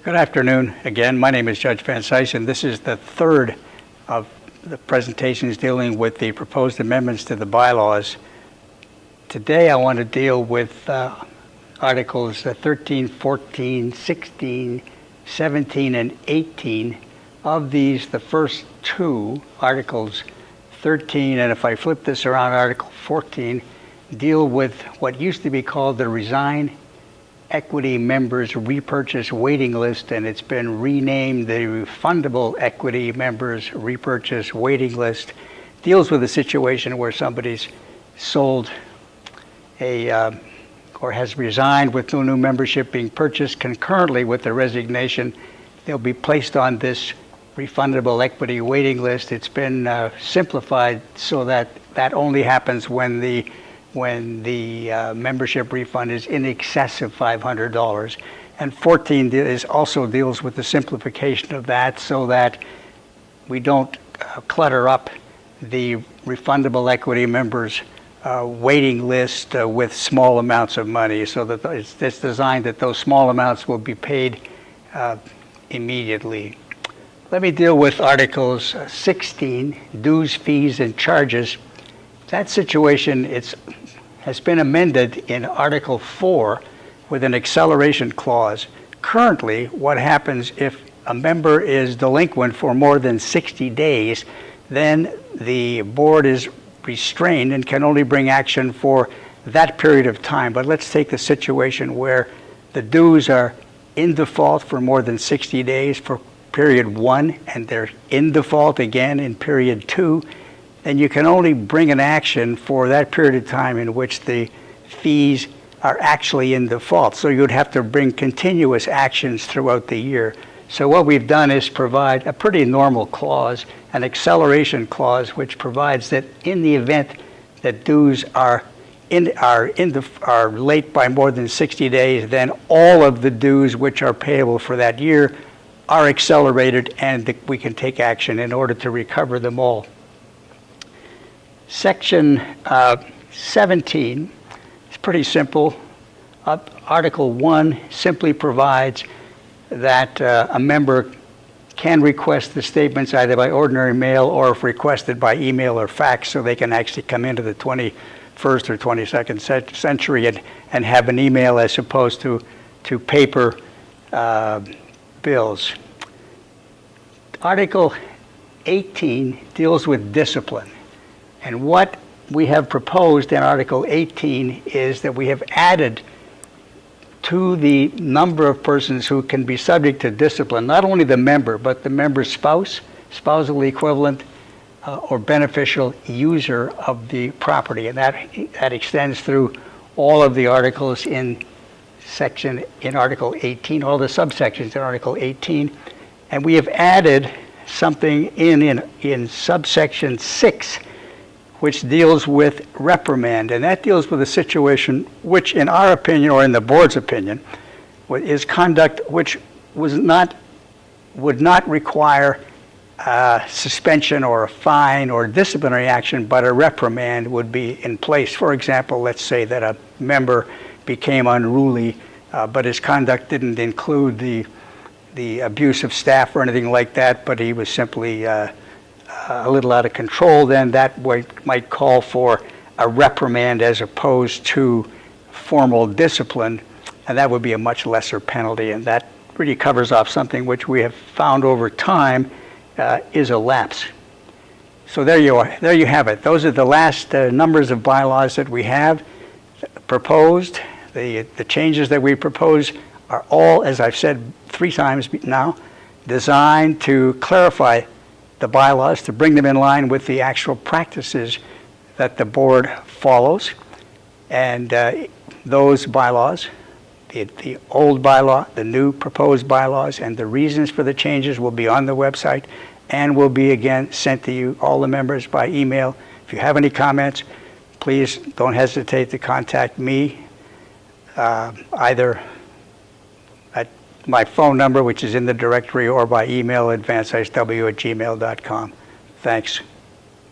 Good afternoon again. My name is Judge Van Cise, and this is the third of the presentations dealing with the proposed amendments to the bylaws. Today I want to deal with Articles 13, 14, 16, 17, and 18. Of these, the first two, Articles 13, and if I flip this around, Article 14, deal with what used to be called the Resign Equity Members Repurchase Waiting List, and it's been renamed the Refundable Equity Members Repurchase Waiting List. Deals with a situation where somebody's sold or has resigned with no new membership being purchased concurrently with the resignation. They'll be placed on this Refundable Equity Waiting List. It's been simplified so that that only happens when the membership refund is in excess of $500. And 14 also deals with the simplification of that so that we don't clutter up the refundable equity members waiting list with small amounts of money, so that it's designed that those small amounts will be paid immediately. Let me deal with Articles 16, dues, fees, and charges. That situation has been amended in Article 4 with an acceleration clause. Currently, what happens if a member is delinquent for more than 60 days, then the board is restrained and can only bring action for that period of time. But let's take the situation where the dues are in default for more than 60 days for period 1, and they're in default again in period 2. Then you can only bring an action for that period of time in which the fees are actually in default. So you'd have to bring continuous actions throughout the year. So what we've done is provide a pretty normal clause, an acceleration clause, which provides that in the event that dues are late by more than 60 days, then all of the dues which are payable for that year are accelerated, and we can take action in order to recover them all. Section 17 is pretty simple. Article 1 simply provides that a member can request the statements either by ordinary mail or, if requested, by email or fax, so they can actually come into the 21st or 22nd century and have an email as opposed to paper bills. Article 18 deals with discipline. And what we have proposed in Article 18 is that we have added to the number of persons who can be subject to discipline, not only the member, but the member's spouse, spousal equivalent, or beneficial user of the property. And that extends through all of the articles in Article 18, all the subsections in Article 18. And we have added something in subsection 6, which deals with reprimand, and that deals with a situation which, in our opinion, or in the board's opinion, is conduct which would not require suspension or a fine or disciplinary action, but a reprimand would be in place. For example, let's say that a member became unruly, but his conduct didn't include the abuse of staff or anything like that, but he was simply a little out of control, then that might call for a reprimand as opposed to formal discipline, and that would be a much lesser penalty, and that really covers off something which we have found over time is a lapse. So there you are. There you have it. Those are the last numbers of bylaws that we have proposed. The changes that we propose are all, as I've said 3 times now, designed to clarify the bylaws, to bring them in line with the actual practices that the board follows. And those bylaws, the old bylaw, the new proposed bylaws, and the reasons for the changes will be on the website and will be again sent to you, all the members, by email. If you have any comments, please don't hesitate to contact me, either at my phone number, which is in the directory, or by email at vancicew@gmail.com. Thanks.